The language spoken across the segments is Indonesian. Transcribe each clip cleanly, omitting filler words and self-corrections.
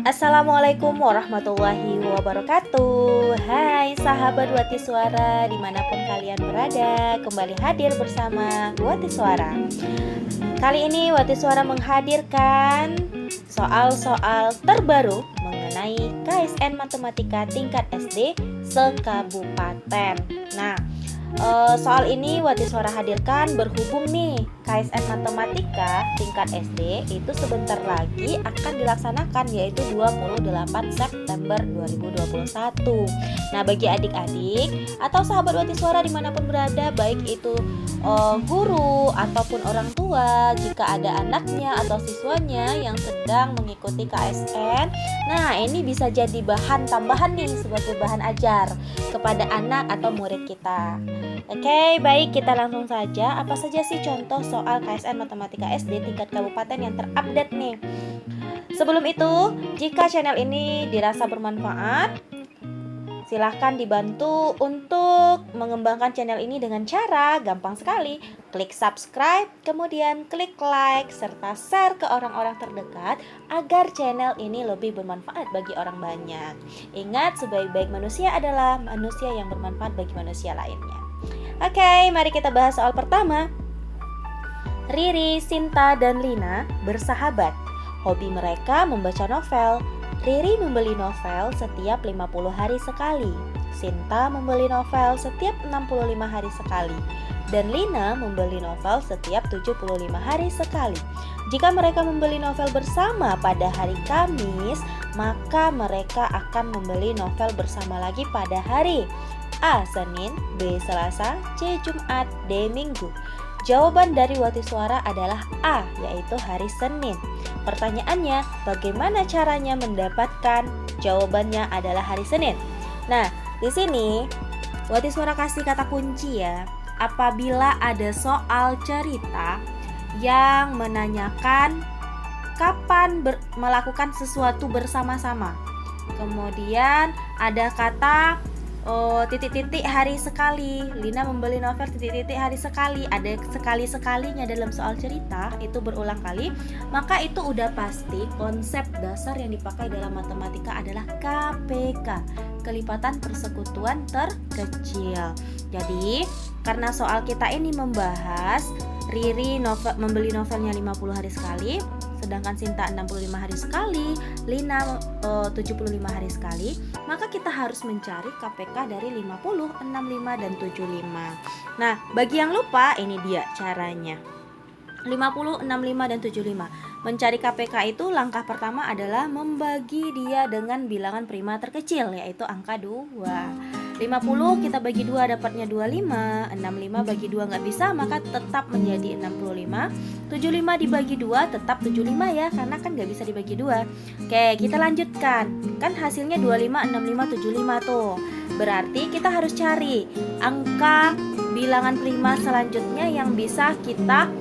Assalamualaikum warahmatullahi wabarakatuh. Hai sahabat Wati Suara dimanapun kalian berada, kembali hadir bersama Wati Suara. Kali ini Wati Suara menghadirkan soal-soal terbaru mengenai KSN Matematika tingkat SD sekabupaten. Nah, soal ini Wati Suara hadirkan berhubung nih KSN Matematika tingkat SD itu sebentar lagi akan dilaksanakan, yaitu 28 September 2021. Nah, bagi adik-adik atau sahabat Wati Suara dimanapun berada, baik itu guru ataupun orang tua, jika ada anaknya atau siswanya yang sedang mengikuti KSN, nah ini bisa jadi bahan tambahan nih sebagai bahan ajar kepada anak atau murid kita. Oke, baik, kita langsung saja. Apa saja sih contoh soal KSN Matematika SD tingkat kabupaten yang terupdate nih? Sebelum itu, jika channel ini dirasa bermanfaat, silahkan dibantu untuk mengembangkan channel ini dengan cara gampang sekali. Klik subscribe, kemudian klik like, serta share ke orang-orang terdekat agar channel ini lebih bermanfaat bagi orang banyak. Ingat, sebaik-baik manusia adalah manusia yang bermanfaat bagi manusia lainnya. Oke, mari kita bahas soal pertama. Riri, Sinta, dan Lina bersahabat. Hobi mereka membaca novel. Riri membeli novel setiap 50 hari sekali. Sinta membeli novel setiap 65 hari sekali. Dan Lina membeli novel setiap 75 hari sekali. Jika mereka membeli novel bersama pada hari Kamis, maka mereka akan membeli novel bersama lagi pada hari A. Senin, B. Selasa, C. Jumat, D. Minggu. Jawaban dari Wati Suara adalah A, yaitu hari Senin. Pertanyaannya, bagaimana caranya mendapatkan jawabannya adalah hari Senin? Nah, di sini Wati Suara kasih kata kunci ya. Apabila ada soal cerita yang menanyakan kapan melakukan sesuatu bersama-sama, kemudian ada kata titik-titik hari sekali, Lina membeli novel titik-titik hari sekali, ada sekali-sekalinya dalam soal cerita itu berulang kali, maka itu udah pasti konsep dasar yang dipakai dalam matematika adalah KPK, kelipatan persekutuan terkecil. Jadi karena soal kita ini membahas Riri membeli novelnya 50 hari sekali, sedangkan Sinta 65 hari sekali, Lina 75 hari sekali, maka kita harus mencari KPK dari 50, 65, dan 75. Nah, bagi yang lupa, ini dia caranya. 50, 65, dan 75. Mencari KPK itu langkah pertama adalah membagi dia dengan bilangan prima terkecil, yaitu angka 2. 50 kita bagi 2 dapatnya 25. 65 bagi 2 nggak bisa, maka tetap menjadi 65. 75 dibagi 2 tetap 75 ya, karena kan nggak bisa dibagi 2. Oke, kita lanjutkan. Kan hasilnya 25, 65, 75 tuh. Berarti kita harus cari angka bilangan prima selanjutnya yang bisa kita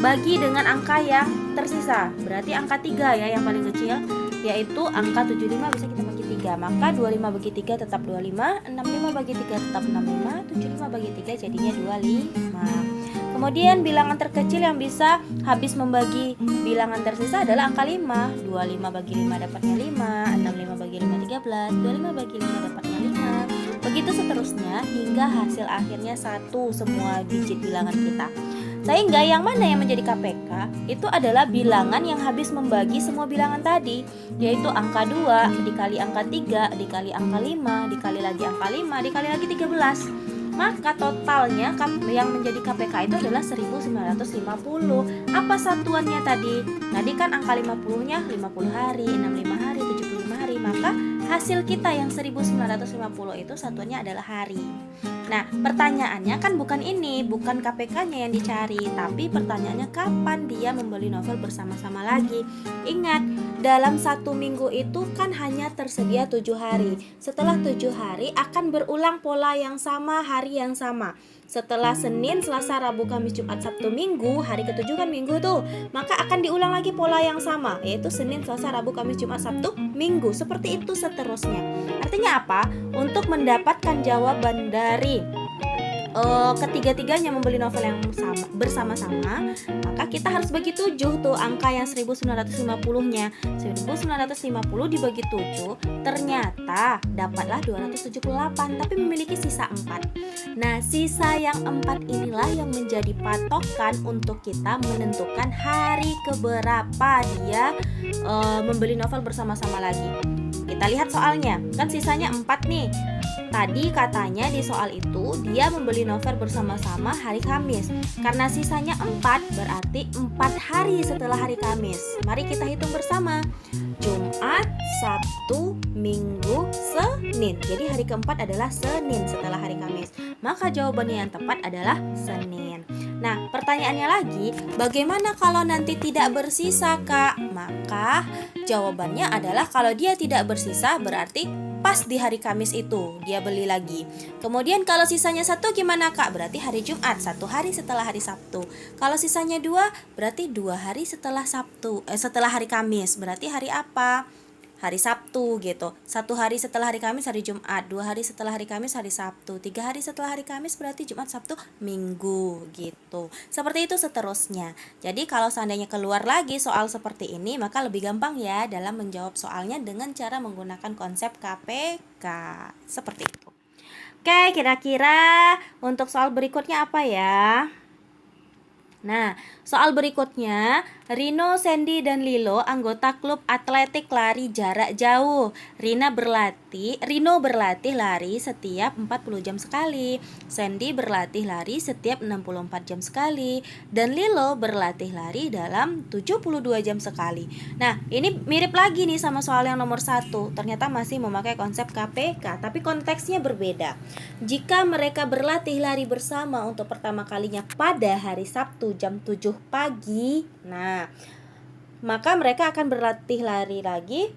bagi dengan angka yang tersisa. Berarti angka 3 ya yang paling kecil, yaitu angka 75 bisa kita bagi 3. Maka 25 bagi 3 tetap 25, 65 bagi 3 tetap 65, 75 bagi 3 jadinya 25. Kemudian bilangan terkecil yang bisa habis membagi bilangan tersisa adalah angka 5. 25 bagi 5 dapatnya 5, 65 bagi 5 13, 25 bagi 5 dapatnya 5. Begitu seterusnya hingga hasil akhirnya 1 semua digit bilangan kita. Sehingga yang mana yang menjadi KPK itu adalah bilangan yang habis membagi semua bilangan tadi, yaitu angka 2 dikali angka 3 dikali angka 5 dikali lagi angka 5 dikali lagi 13. Maka totalnya yang menjadi KPK itu adalah 1950. Apa satuannya tadi? Tadi kan angka 50-nya 50 hari, 65 hari, 75 hari. Maka hasil kita yang 1950 itu satuannya adalah hari. Nah, pertanyaannya kan bukan ini, bukan KPK-nya yang dicari, tapi pertanyaannya kapan dia membeli novel bersama-sama lagi. Ingat, dalam 1 minggu itu kan hanya tersedia 7 hari. Setelah 7 hari akan berulang pola yang sama, hari yang sama. Setelah Senin, Selasa, Rabu, Kamis, Jumat, Sabtu, Minggu, hari ke-7 kan Minggu tuh, maka akan diulang lagi pola yang sama, yaitu Senin, Selasa, Rabu, Kamis, Jumat, Sabtu, Minggu. Seperti itu seterusnya. Artinya apa? Untuk mendapatkan jawaban dari ketiga-tiganya membeli novel yang sama bersama-sama, maka kita harus bagi 7 tuh angka yang 1950-nya. 1950 dibagi 7 ternyata dapatlah 278, tapi memiliki sisa 4. Nah, sisa yang 4 inilah yang menjadi patokan untuk kita menentukan hari keberapa dia membeli novel bersama-sama lagi. Kita lihat soalnya, kan sisanya 4 nih. Tadi katanya di soal itu dia membeli novel bersama-sama hari Kamis. Karena sisanya 4, berarti 4 hari setelah hari Kamis. Mari kita hitung bersama. Jumat, Sabtu, Minggu, Senin. Jadi hari keempat adalah Senin setelah hari Kamis. Maka jawabannya yang tepat adalah Senin. Nah, pertanyaannya lagi, bagaimana kalau nanti tidak bersisa, Kak? Maka jawabannya adalah kalau dia tidak bersisa berarti pas di hari Kamis itu dia beli lagi. Kemudian kalau sisanya 1 gimana, Kak? Berarti hari Jumat, 1 hari setelah hari Sabtu. Kalau sisanya 2 berarti 2 hari setelah setelah hari Kamis. Berarti hari apa? Hari Sabtu gitu. 1 hari setelah hari Kamis hari Jumat, 2 hari setelah hari Kamis hari Sabtu, 3 hari setelah hari Kamis berarti Jumat, Sabtu, Minggu gitu. Seperti itu seterusnya. Jadi kalau seandainya keluar lagi soal seperti ini, maka lebih gampang ya dalam menjawab soalnya dengan cara menggunakan konsep KPK. Seperti itu. Oke, kira-kira untuk soal berikutnya apa ya? Nah, soal berikutnya, Rino, Sandy, dan Lilo anggota klub atletik lari jarak jauh. Rino berlatih lari setiap 40 jam sekali. Sandy berlatih lari setiap 64 jam sekali. Dan Lilo berlatih lari dalam 72 jam sekali. Nah, ini mirip lagi nih sama soal yang nomor 1. Ternyata masih memakai konsep KPK, tapi konteksnya berbeda. Jika mereka berlatih lari bersama untuk pertama kalinya pada hari Sabtu jam 7 pagi, nah, maka mereka akan berlatih lari lagi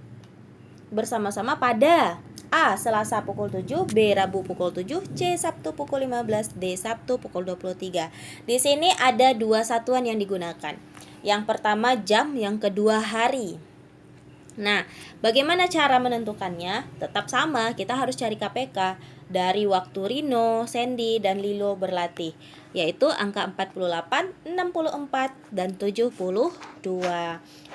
bersama-sama pada A. Selasa pukul 7, B. Rabu pukul 7, C. Sabtu pukul 15, D. Sabtu pukul 23. Di sini ada 2 satuan yang digunakan. Yang pertama jam, yang kedua hari. Nah, bagaimana cara menentukannya? Tetap sama, kita harus cari KPK dari waktu Rino, Sandy, dan Lilo berlatih, yaitu angka 48, 64, dan 72.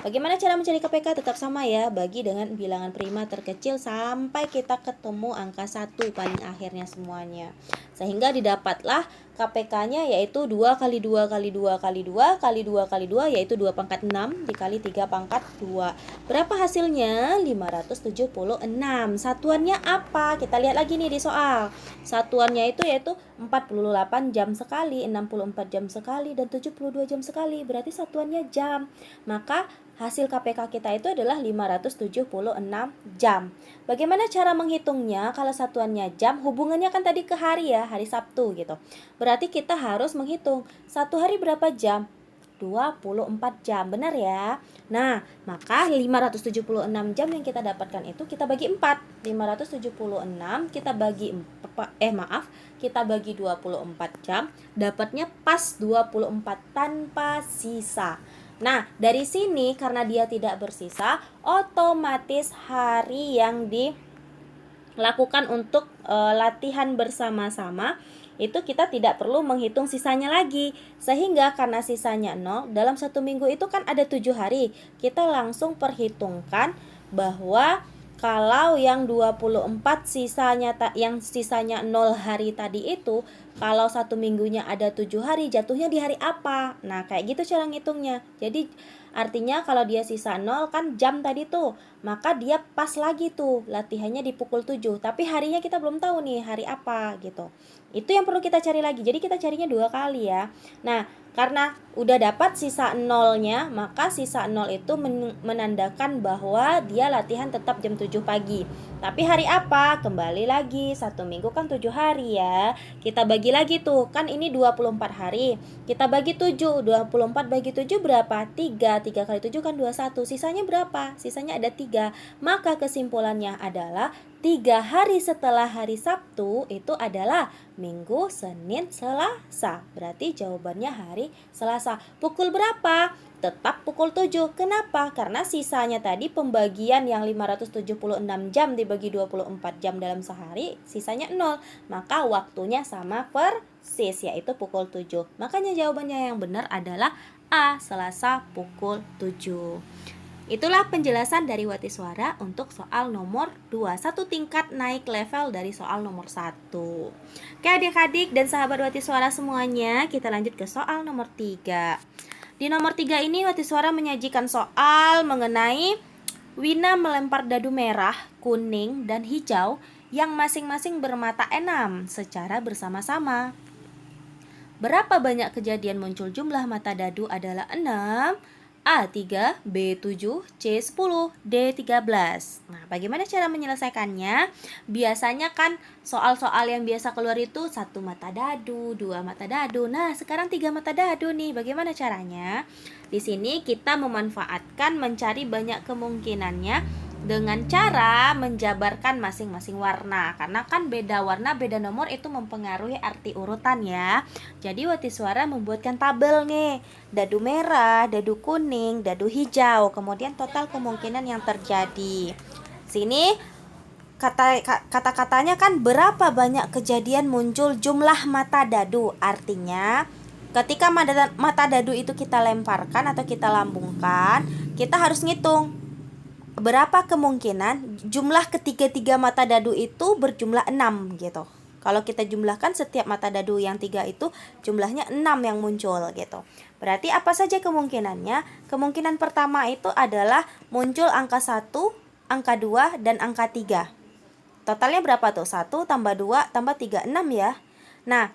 Bagaimana cara mencari KPK? Tetap sama ya, bagi dengan bilangan prima terkecil sampai kita ketemu angka 1 paling akhirnya semuanya. Sehingga didapatlah KPK-nya yaitu 2 kali 2 kali 2 kali 2 kali 2 kali 2 yaitu 2 pangkat 6 dikali 3 pangkat 2. Berapa hasilnya? 576. Satuannya apa? Kita lihat lagi nih di soal. Satuannya itu yaitu 48 jam sekali, 64 jam sekali, dan 72 jam sekali. Berarti satuannya jam. Maka hasil KPK kita itu adalah 576 jam. Bagaimana cara menghitungnya? Kalau satuannya jam, hubungannya kan tadi ke hari ya, hari Sabtu gitu. Berarti kita harus menghitung 1 hari berapa jam? 24 jam, benar ya? Nah, maka 576 jam yang kita dapatkan itu kita bagi 4. 576 kita bagi kita bagi 24 jam, dapatnya pas 24 tanpa sisa. Nah, dari sini karena dia tidak bersisa, otomatis hari yang dilakukan untuk latihan bersama-sama itu kita tidak perlu menghitung sisanya lagi. Sehingga karena sisanya 0, dalam 1 minggu itu kan ada 7 hari. Kita langsung perhitungkan bahwa kalau yang 24 yang sisanya 0 hari tadi itu, kalau 1 minggunya ada 7 hari, jatuhnya di hari apa? Nah, kayak gitu cara ngitungnya. Jadi artinya kalau dia sisa 0 kan jam tadi tuh, maka dia pas lagi tuh latihannya di pukul 7. Tapi harinya kita belum tahu nih hari apa gitu. Itu yang perlu kita cari lagi. Jadi kita carinya 2 kali ya. Nah, karena udah dapat sisa 0-nya, maka sisa 0 itu menandakan bahwa dia latihan tetap jam 7 pagi. Tapi hari apa? Kembali lagi, 1 minggu kan 7 hari ya. Kita bagi lagi tuh, kan ini 24 hari. Kita bagi 7, 24 bagi 7 berapa? 3, 3 kali 7 kan 21. Sisanya berapa? Sisanya ada 3. Maka kesimpulannya adalah 3 hari setelah hari Sabtu itu adalah Minggu, Senin, Selasa. Berarti jawabannya hari Selasa. Pukul berapa? Tetap pukul 7. Kenapa? Karena sisanya tadi pembagian yang 576 jam dibagi 24 jam dalam sehari, sisanya 0. Maka waktunya sama persis. sis, yaitu pukul 7. Makanya jawabannya yang benar adalah A, Selasa pukul 7. Itulah penjelasan dari Wati Suara untuk soal nomor 2. Satu tingkat naik level dari soal nomor 1. Oke adik-adik dan sahabat Wati Suara semuanya, kita lanjut ke soal nomor 3. Di nomor 3 ini Wati Suara menyajikan soal mengenai Wina melempar dadu merah, kuning, dan hijau yang masing-masing bermata 6 secara bersama-sama. Berapa banyak kejadian muncul jumlah mata dadu adalah 6, A3, B7, C10, D13. Nah, bagaimana cara menyelesaikannya? Biasanya kan soal-soal yang biasa keluar itu 1 mata dadu, 2 mata dadu. Nah, sekarang 3 mata dadu nih. Bagaimana caranya? Di sini kita memanfaatkan mencari banyak kemungkinannya dengan cara menjabarkan masing-masing warna. Karena kan beda warna, beda nomor itu mempengaruhi arti urutan ya. Jadi Wati Suara membuatkan tabel nih. Dadu merah, dadu kuning, dadu hijau, kemudian total kemungkinan yang terjadi. Sini kata-katanya kan berapa banyak kejadian muncul jumlah mata dadu. Artinya ketika mata dadu itu kita lemparkan atau kita lambungkan, kita harus ngitung berapa kemungkinan jumlah ketiga-tiga mata dadu itu berjumlah 6 gitu. Kalau kita jumlahkan setiap mata dadu yang 3 itu jumlahnya 6 yang muncul gitu. Berarti apa saja kemungkinannya? Kemungkinan pertama itu adalah muncul angka 1, angka 2, dan angka 3. Totalnya berapa tuh? 1 tambah 2 tambah 3, 6 ya. Nah,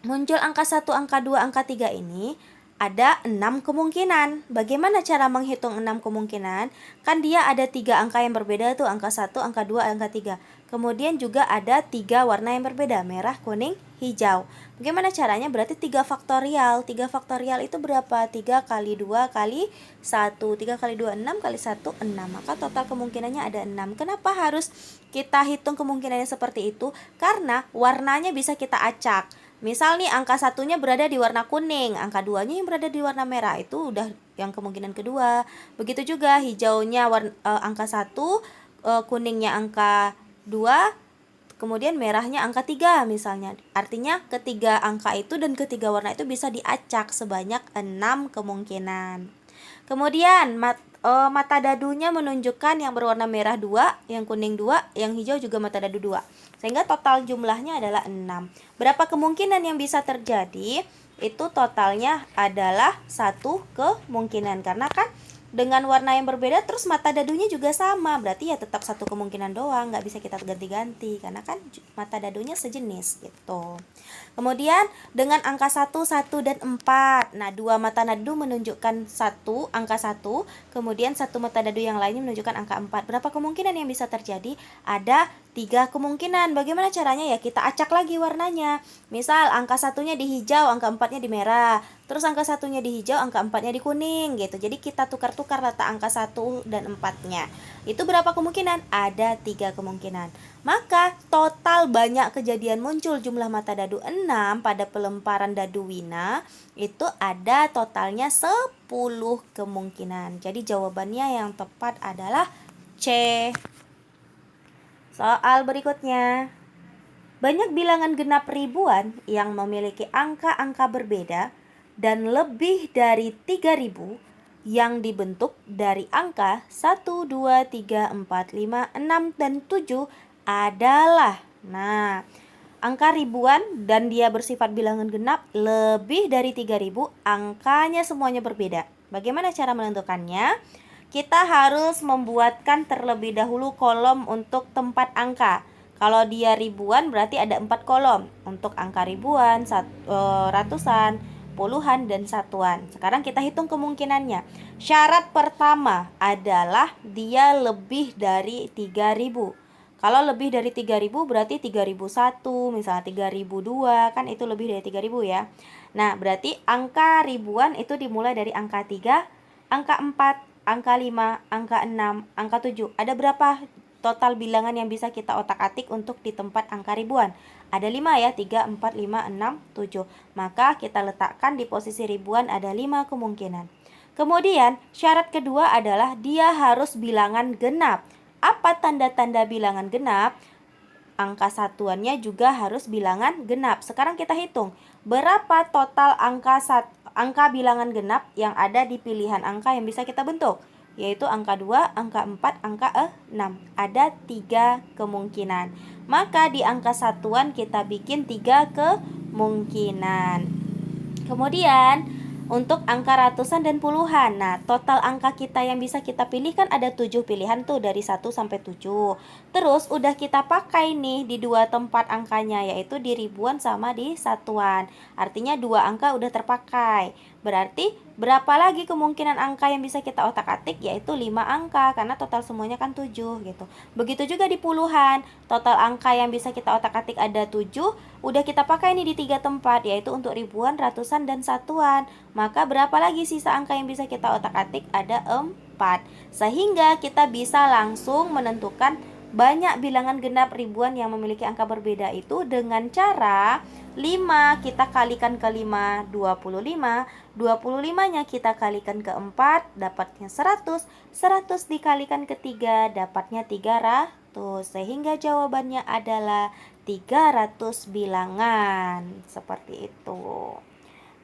muncul angka 1, angka 2, angka 3 ini ada 6 kemungkinan. Bagaimana cara menghitung 6 kemungkinan? Kan dia ada 3 angka yang berbeda tuh, angka 1, angka 2, angka 3. Kemudian juga ada 3 warna yang berbeda, merah, kuning, hijau. Bagaimana caranya? Berarti 3 faktorial. 3 faktorial itu berapa? 3 kali 2 kali 1. 3 kali 2, 6 kali 1, 6. Maka total kemungkinannya ada 6. Kenapa harus kita hitung kemungkinannya seperti itu? Karena warnanya bisa kita acak. Misal nih angka satunya berada di warna kuning, angka 2-nya yang berada di warna merah, itu udah yang kemungkinan kedua. Begitu juga hijaunya angka 1, kuningnya angka 2, kemudian merahnya angka 3 misalnya. Artinya ketiga angka itu dan ketiga warna itu bisa diacak sebanyak 6 kemungkinan. Kemudian mata dadunya menunjukkan yang berwarna merah 2, yang kuning 2, yang hijau juga mata dadu 2. Sehingga total jumlahnya adalah 6. Berapa kemungkinan yang bisa terjadi? Itu totalnya adalah 1 kemungkinan. Karena kan dengan warna yang berbeda terus mata dadunya juga sama, berarti ya tetap 1 kemungkinan doang, nggak bisa kita ganti-ganti karena kan mata dadunya sejenis gitu. Kemudian dengan angka 1, 1, dan 4. Nah, 2 mata dadu menunjukkan angka 1, kemudian 1 mata dadu yang lainnya menunjukkan angka 4. Berapa kemungkinan yang bisa terjadi? Ada 3 kemungkinan. Bagaimana caranya? Ya kita acak lagi warnanya. Misal angka 1-nya di hijau, angka 4-nya di merah. Terus angka 1-nya di hijau, angka 4-nya di kuning gitu. Jadi kita tukar-tukar letak angka 1 dan 4-nya. Itu berapa kemungkinan? Ada 3 kemungkinan. Maka total banyak kejadian muncul jumlah mata dadu 6 pada pelemparan dadu Wina itu ada totalnya 10 kemungkinan. Jadi jawabannya yang tepat adalah C. Soal berikutnya. Banyak bilangan genap ribuan yang memiliki angka-angka berbeda dan lebih dari 3.000 yang dibentuk dari angka 1, 2, 3, 4, 5, 6, dan 7 adalah. Nah, angka ribuan dan dia bersifat bilangan genap lebih dari 3.000, angkanya semuanya berbeda. Bagaimana cara menentukannya? Kita harus membuatkan terlebih dahulu kolom untuk tempat angka. Kalau dia ribuan berarti ada 4 kolom. Untuk angka ribuan, ratusan, puluhan, dan satuan. Sekarang kita hitung kemungkinannya. Syarat pertama adalah dia lebih dari 3.000. Kalau lebih dari 3.000 berarti 3.001, misalnya 3.002, kan itu lebih dari 3.000 ya. Nah, berarti angka ribuan itu dimulai dari angka 3, angka 4, angka 5, angka 6, angka 7. Ada berapa total bilangan yang bisa kita otak-atik untuk di tempat angka ribuan? Ada 5 ya, 3, 4, 5, 6, 7. Maka kita letakkan di posisi ribuan ada 5 kemungkinan. Kemudian syarat kedua adalah dia harus bilangan genap. Apa tanda-tanda bilangan genap? angka satuannya juga harus bilangan genap. Sekarang kita hitung, berapa total angka bilangan genap yang ada di pilihan angka yang bisa kita bentuk, yaitu angka 2, angka 4, angka 6. Ada 3 kemungkinan. Maka di angka satuan kita bikin 3 kemungkinan. Kemudian untuk angka ratusan dan puluhan, nah total angka kita yang bisa kita pilih kan ada 7 pilihan tuh dari 1 sampai 7. Terus udah kita pakai nih di dua tempat angkanya, yaitu di ribuan sama di satuan. Artinya 2 angka udah terpakai. Berarti berapa lagi kemungkinan angka yang bisa kita otak-atik, yaitu 5 angka, karena total semuanya kan 7 gitu. Begitu juga di puluhan, total angka yang bisa kita otak-atik ada 7, udah kita pakai nih di 3 tempat, yaitu untuk ribuan, ratusan, dan satuan. Maka berapa lagi sisa angka yang bisa kita otak-atik? Ada 4. Sehingga kita bisa langsung menentukan banyak bilangan genap ribuan yang memiliki angka berbeda itu dengan cara 5 kita kalikan ke 5, 25. 25-nya kita kalikan ke 4, dapatnya 100. 100 dikalikan ke 3, dapatnya 300. Sehingga jawabannya adalah 300 bilangan. Seperti itu.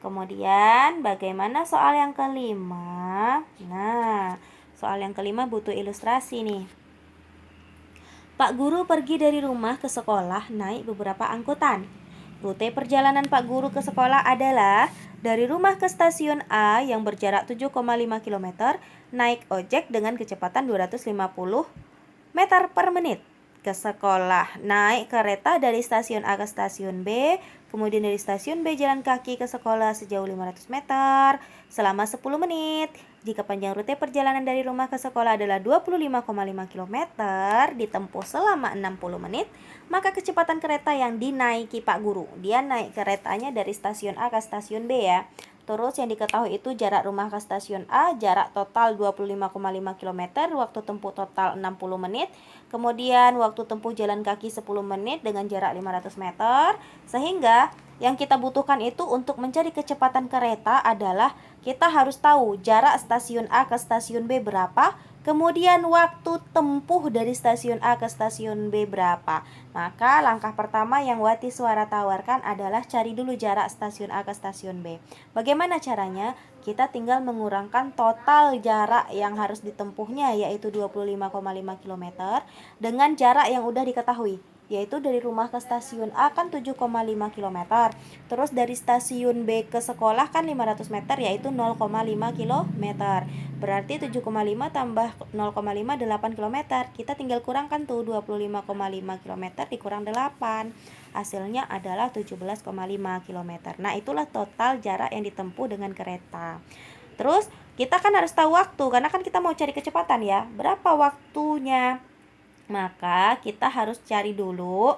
Kemudian bagaimana soal yang kelima? Nah, soal yang kelima butuh ilustrasi nih. Pak Guru pergi dari rumah ke sekolah naik beberapa angkutan. Rute perjalanan Pak Guru ke sekolah adalah dari rumah ke stasiun A yang berjarak 7,5 km, naik ojek dengan kecepatan 250 meter per menit. Ke sekolah, naik kereta dari stasiun A ke stasiun B, kemudian dari stasiun B jalan kaki ke sekolah sejauh 500 meter selama 10 menit. Jika panjang rute perjalanan dari rumah ke sekolah adalah 25,5 km ditempuh selama 60 menit, maka kecepatan kereta yang dinaiki Pak Guru, dia naik keretanya dari stasiun A ke stasiun B ya. Terus yang diketahui itu jarak rumah ke stasiun A, jarak total 25,5 km, waktu tempuh total 60 menit. Kemudian waktu tempuh jalan kaki 10 menit dengan jarak 500 meter. Sehingga yang kita butuhkan itu untuk mencari kecepatan kereta adalah kita harus tahu jarak stasiun A ke stasiun B berapa, kemudian waktu tempuh dari stasiun A ke stasiun B berapa. Maka langkah pertama yang Wati Suara tawarkan adalah cari dulu jarak stasiun A ke stasiun B. Bagaimana caranya? Kita tinggal mengurangkan total jarak yang harus ditempuhnya, yaitu 25,5 km, dengan jarak yang udah diketahui, yaitu dari rumah ke stasiun A kan 7,5 km. Terus dari stasiun B ke sekolah kan 500 meter, yaitu 0,5 km. Berarti 7,5 tambah 0,5 8 km. Kita tinggal kurangkan tuh 25,5 km dikurang 8. Hasilnya adalah 17,5 km. Nah, itulah total jarak yang ditempuh dengan kereta. Terus kita kan harus tahu waktu, karena kan kita mau cari kecepatan ya. Berapa waktunya? Maka kita harus cari dulu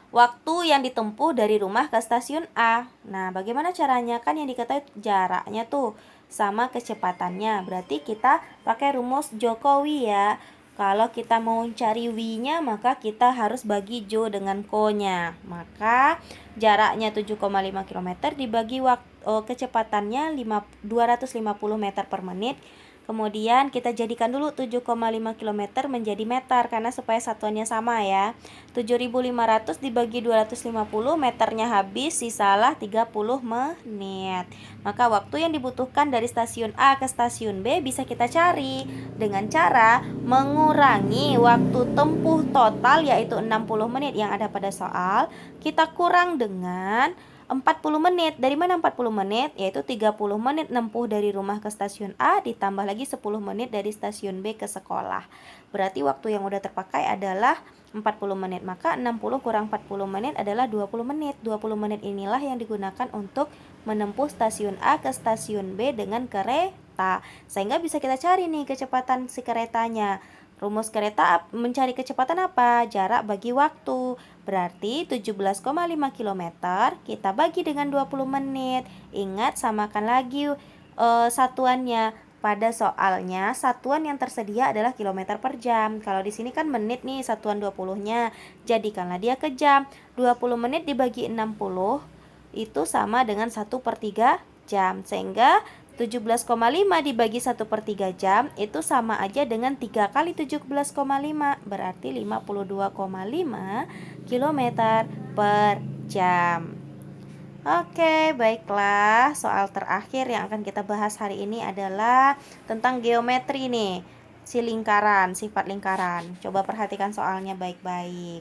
waktu yang ditempuh dari rumah ke stasiun A. Nah, bagaimana caranya? Kan yang diketahui jaraknya tuh sama kecepatannya. Berarti kita pakai rumus Jokowi ya. Kalau kita mau cari W-nya, maka kita harus bagi Jo dengan Ko-nya. Maka jaraknya 7,5 km dibagi kecepatannya 250 meter per menit. Kemudian kita jadikan dulu 7,5 km menjadi meter, karena supaya satuannya sama ya. 7.500 dibagi 250, meternya habis, sisalah 30 menit. Maka waktu yang dibutuhkan dari stasiun A ke stasiun B bisa kita cari dengan cara mengurangi waktu tempuh total, yaitu 60 menit yang ada pada soal. Kita kurang dengan 40 menit. Dari mana 40 menit? Yaitu 30 menit nempuh dari rumah ke stasiun A, ditambah lagi 10 menit dari stasiun B ke sekolah. Berarti waktu yang udah terpakai adalah 40 menit. Maka 60 kurang 40 menit adalah 20 menit. 20 menit inilah yang digunakan untuk menempuh stasiun A ke stasiun B dengan kereta. Sehingga bisa kita cari nih kecepatan si keretanya. Rumus kereta mencari kecepatan apa? Jarak bagi waktu. Berarti 17,5 km kita bagi dengan 20 menit. Ingat, samakan lagi satuannya. Pada soalnya satuan yang tersedia adalah kilometer per jam. Kalau di sini kan menit nih satuan 20-nya. Jadikanlah dia ke jam. 20 menit dibagi 60 itu sama dengan 1/3 jam. Sehingga 17,5 dibagi 1/3 jam itu sama aja dengan 3 kali 17,5, berarti 52,5 km per jam. Oke, baiklah. Soal terakhir yang akan kita bahas hari ini adalah tentang geometri nih, si lingkaran, sifat lingkaran. Coba perhatikan soalnya baik-baik.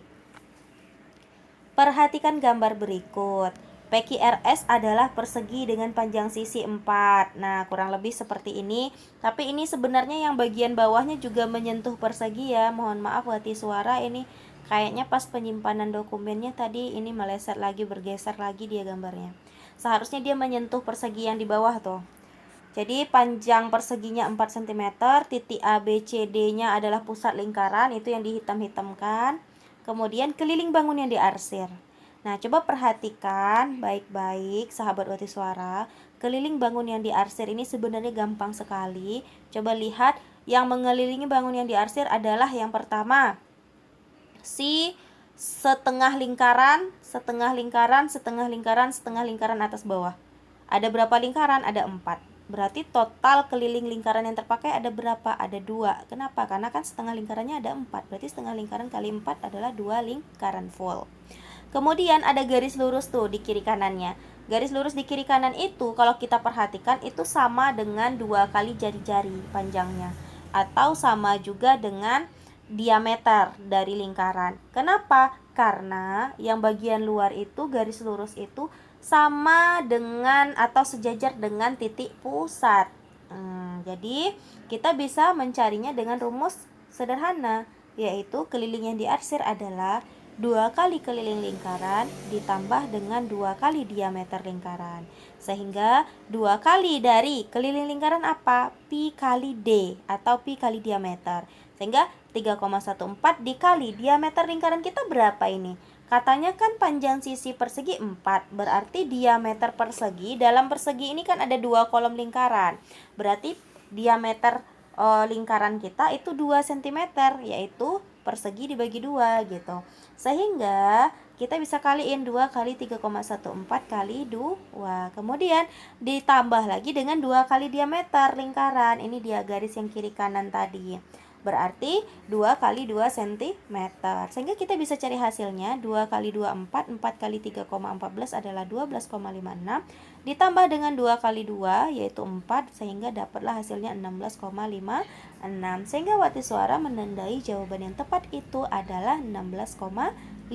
Perhatikan gambar berikut. PQRS adalah persegi dengan panjang sisi 4. Nah, kurang lebih seperti ini. Tapi ini sebenarnya yang bagian bawahnya juga menyentuh persegi ya. Mohon maaf Wati Suara, ini kayaknya pas penyimpanan dokumennya tadi ini meleset lagi, bergeser lagi dia gambarnya. Seharusnya dia menyentuh persegi yang di bawah tuh. Jadi panjang perseginya 4 cm, titik A, B, C, D-nya adalah pusat lingkaran, itu yang dihitam-hitamkan. Kemudian keliling bangun yang diarsir. Nah, coba perhatikan baik-baik sahabat Wati Suara. Keliling bangun yang diarsir ini sebenarnya gampang sekali. Coba lihat, yang mengelilingi bangun yang diarsir adalah yang pertama, si setengah lingkaran, setengah lingkaran, setengah lingkaran, setengah lingkaran atas bawah. Ada berapa lingkaran? Ada 4. Berarti total keliling lingkaran yang terpakai ada berapa? Ada 2. Kenapa? Karena kan setengah lingkarannya ada 4. Berarti setengah lingkaran kali 4 adalah 2 lingkaran full. Kemudian ada garis lurus tuh di kiri kanannya. Garis lurus di kiri kanan itu kalau kita perhatikan itu sama dengan 2 kali jari-jari panjangnya, atau sama juga dengan diameter dari lingkaran. Kenapa? Karena yang bagian luar itu garis lurus itu sama dengan atau sejajar dengan titik pusat. Jadi kita bisa mencarinya dengan rumus sederhana, yaitu keliling yang diarsir adalah 2 kali keliling lingkaran ditambah dengan 2 kali diameter lingkaran. Sehingga 2 kali dari keliling lingkaran apa? Pi kali D atau pi kali diameter. Sehingga 3,14 dikali diameter lingkaran kita berapa ini? Katanya kan panjang sisi persegi 4, berarti diameter persegi, dalam persegi ini kan ada 2 kolom lingkaran. Berarti diameter lingkaran kita itu 2 cm, yaitu persegi dibagi 2 gitu. Sehingga kita bisa kaliin 2 kali 3,14 kali 2. Kemudian ditambah lagi dengan 2 kali diameter lingkaran. Ini dia garis yang kiri kanan tadi. Berarti 2 kali 2 cm. Sehingga kita bisa cari hasilnya 2 kali 2 4, 4 kali 3,14 adalah 12,56. Ditambah dengan 2 kali 2 yaitu 4, sehingga dapatlah hasilnya 16,56. Sehingga Wati Suara menandai jawaban yang tepat itu adalah 16,56.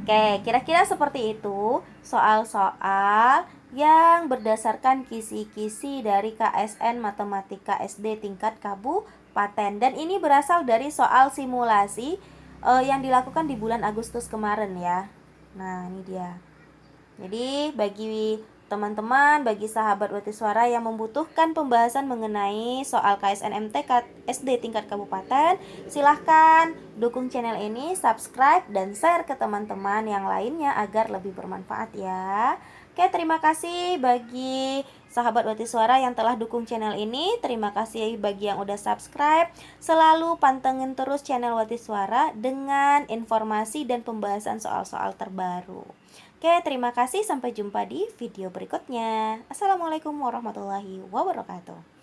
Oke, kira-kira seperti itu soal-soal yang berdasarkan kisi-kisi dari KSN Matematika SD tingkat kabupaten. Dan ini berasal dari soal simulasi yang dilakukan di bulan Agustus kemarin ya. Nah, ini dia. Jadi bagi teman-teman, bagi sahabat Wati Suara yang membutuhkan pembahasan mengenai soal KSN MTK SD tingkat kabupaten, silahkan dukung channel ini, subscribe dan share ke teman-teman yang lainnya agar lebih bermanfaat ya. Oke, terima kasih bagi sahabat Wati Suara yang telah dukung channel ini. Terima kasih bagi yang udah subscribe. Selalu pantengin terus channel Wati Suara dengan informasi dan pembahasan soal-soal terbaru. Oke, terima kasih. Sampai jumpa di video berikutnya. Assalamualaikum warahmatullahi wabarakatuh.